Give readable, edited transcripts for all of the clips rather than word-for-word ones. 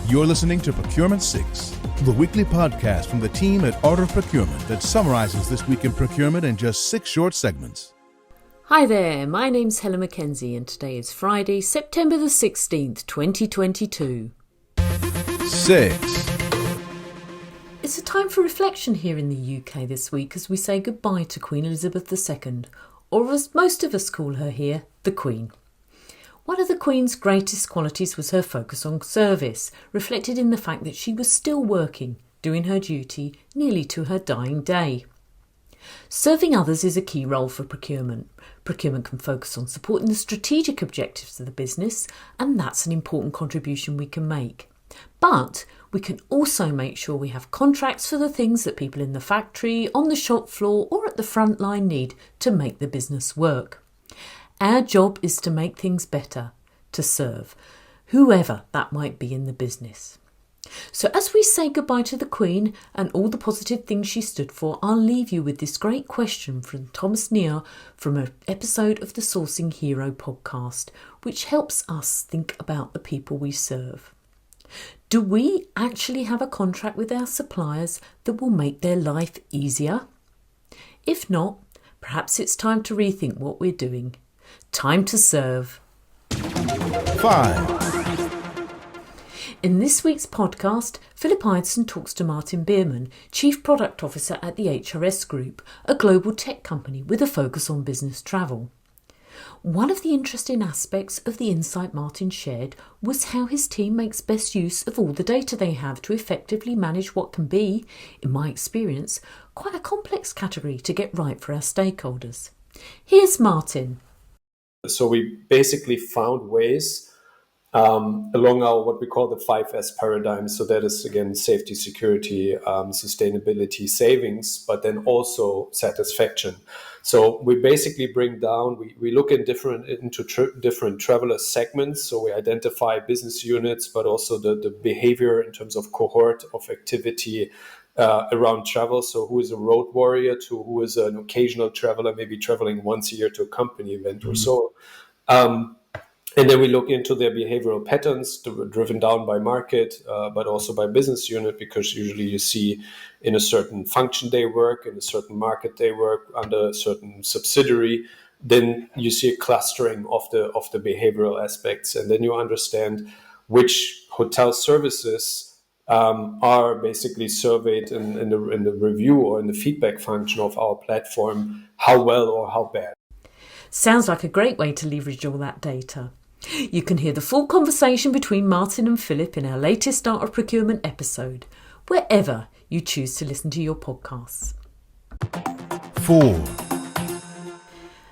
You're listening to Procurement 6, the weekly podcast from the team at Art of Procurement that summarizes this week in procurement in just 6 short segments. Hi there, my name's Helen Mackenzie and today is Friday, September the 16th, 2022. 6. It's a time for reflection here in the UK this week as we say goodbye to Queen Elizabeth II, or as most of us call her here, the Queen. One of the Queen's greatest qualities was her focus on service, reflected in the fact that she was still working, doing her duty nearly to her dying day. Serving others is a key role for procurement. Procurement can focus on supporting the strategic objectives of the business, and that's an important contribution we can make. But we can also make sure we have contracts for the things that people in the factory, on the shop floor or at the front line need to make the business work. Our job is to make things better, to serve, whoever that might be in the business. So as we say goodbye to the Queen and all the positive things she stood for, I'll leave you with this great question from Thomas Near from an episode of the Sourcing Hero podcast, which helps us think about the people we serve. Do we actually have a contract with our suppliers that will make their life easier? If not, perhaps it's time to rethink what we're doing. Time to serve. 5. In this week's podcast, Philip Ideson talks to Martin Bierman, Chief Product Officer at the HRS Group, a global tech company with a focus on business travel. One of the interesting aspects of the insight Martin shared was how his team makes best use of all the data they have to effectively manage what can be, in my experience, quite a complex category to get right for our stakeholders. Here's Martin. So we basically found ways along our what we call the 5S paradigm. So that is, again, safety, security, sustainability, savings, but then also satisfaction. So we basically bring down, we look into different traveler segments. So we identify business units, but also the behavior in terms of cohort of activity around travel. So who is a road warrior to who is an occasional traveler, maybe traveling once a year to a company event or so. And then we look into their behavioral patterns driven down by market, but also by business unit, because usually you see in a certain function they work, in a certain market they work, under a certain subsidiary, then you see a clustering of the behavioral aspects. And then you understand which hotel services are basically surveyed in the review or in the feedback function of our platform, how well or how bad. Sounds like a great way to leverage all that data. You can hear the full conversation between Martin and Philip in our latest Art of Procurement episode, wherever you choose to listen to your podcasts. 4.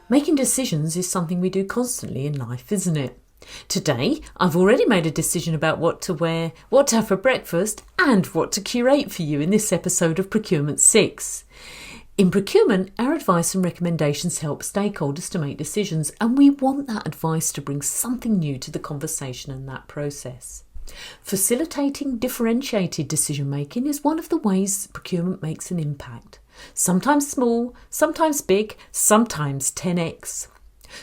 Making decisions is something we do constantly in life, isn't it? Today, I've already made a decision about what to wear, what to have for breakfast, and what to curate for you in this episode of Procurement 6. In procurement, our advice and recommendations help stakeholders to make decisions, and we want that advice to bring something new to the conversation and that process. Facilitating differentiated decision making is one of the ways procurement makes an impact. Sometimes small, sometimes big, sometimes 10x.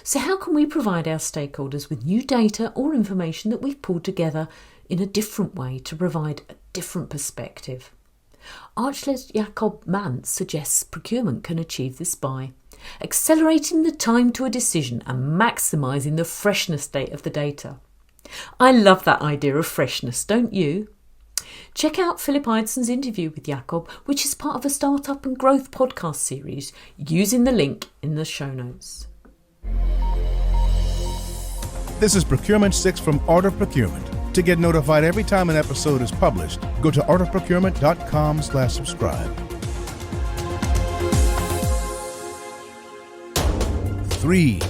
So how can we provide our stakeholders with new data or information that we've pulled together in a different way to provide a different perspective? Archlet Jacob Mantz suggests procurement can achieve this by accelerating the time to a decision and maximising the freshness date of the data. I love that idea of freshness, don't you? Check out Philip Ideson's interview with Jacob, which is part of a Startup and Growth podcast series, using the link in the show notes. This is Procurement 6 from Art of Procurement. To get notified every time an episode is published, go to artofprocurement.com/subscribe. 3.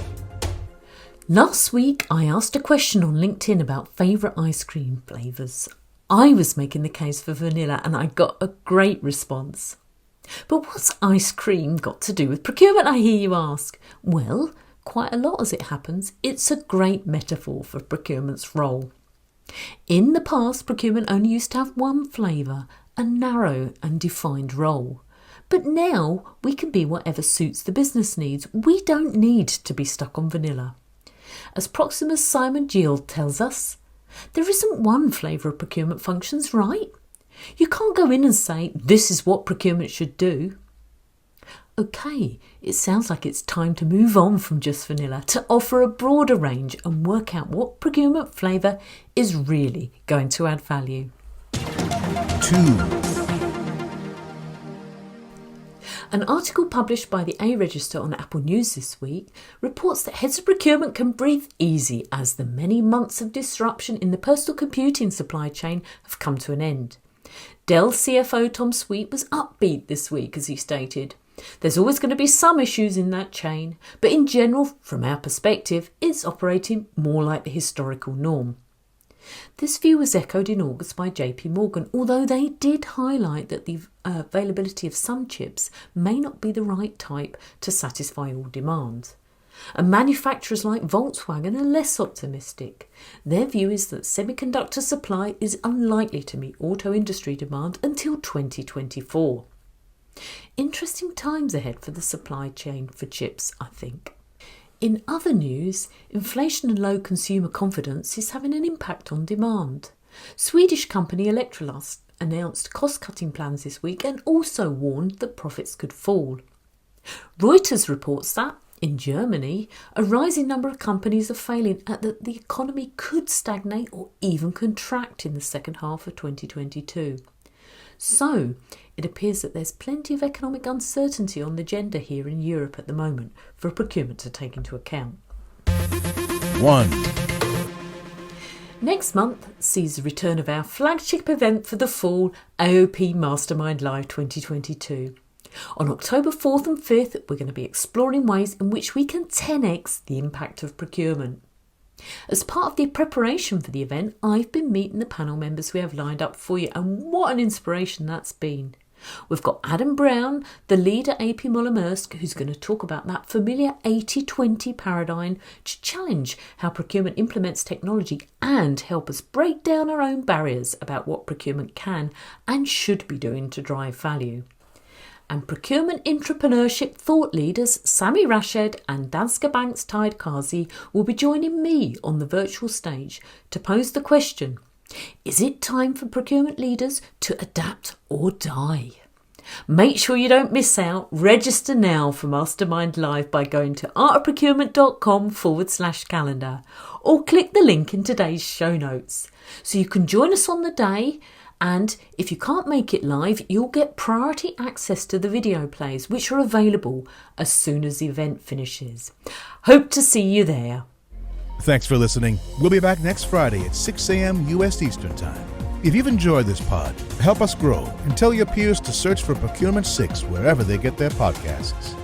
Last week, I asked a question on LinkedIn about favourite ice cream flavours. I was making the case for vanilla and I got a great response. But what's ice cream got to do with procurement, I hear you ask? Well, quite a lot as it happens. It's a great metaphor for procurement's role. In the past, procurement only used to have one flavour, a narrow and defined role. But now we can be whatever suits the business needs. We don't need to be stuck on vanilla. As Proxima's Simon Gill tells us, There isn't one flavour of procurement functions, right? You can't go in and say, this is what procurement should do. Okay, it sounds like it's time to move on from just vanilla to offer a broader range and work out what procurement flavour is really going to add value. 2. An article published by the A-Register on Apple News this week reports that heads of procurement can breathe easy as the many months of disruption in the personal computing supply chain have come to an end. Dell CFO Tom Sweet was upbeat this week as he stated, "There's always going to be some issues in that chain, but in general, from our perspective, it's operating more like the historical norm." This view was echoed in August by JP Morgan, although they did highlight that the availability of some chips may not be the right type to satisfy all demand. And manufacturers like Volkswagen are less optimistic. Their view is that semiconductor supply is unlikely to meet auto industry demand until 2024. Interesting times ahead for the supply chain for chips, I think. In other news, inflation and low consumer confidence is having an impact on demand. Swedish company Electrolux announced cost-cutting plans this week and also warned that profits could fall. Reuters reports that, in Germany, a rising number of companies are failing and that the economy could stagnate or even contract in the second half of 2022. So, it appears that there's plenty of economic uncertainty on the agenda here in Europe at the moment for procurement to take into account. 1. Next month sees the return of our flagship event for the fall, AOP Mastermind Live 2022. On October 4th and 5th, we're going to be exploring ways in which we can 10x the impact of procurement. As part of the preparation for the event, I've been meeting the panel members we have lined up for you, and what an inspiration that's been. We've got Adam Brown, the lead at AP Moller-Maersk, who's going to talk about that familiar 80-20 paradigm to challenge how procurement implements technology and help us break down our own barriers about what procurement can and should be doing to drive value. And procurement entrepreneurship thought leaders Sami Rashed and Danske Bank's Tide Kazi will be joining me on the virtual stage to pose the question, is it time for procurement leaders to adapt or die? Make sure you don't miss out. Register now for Mastermind Live by going to artofprocurement.com/calendar or click the link in today's show notes. So you can join us on the day. And if you can't make it live, you'll get priority access to the video plays, which are available as soon as the event finishes. Hope to see you there. Thanks for listening. We'll be back next Friday at 6 a.m. U.S. Eastern Time. If you've enjoyed this pod, help us grow and tell your peers to search for Procurement 6 wherever they get their podcasts.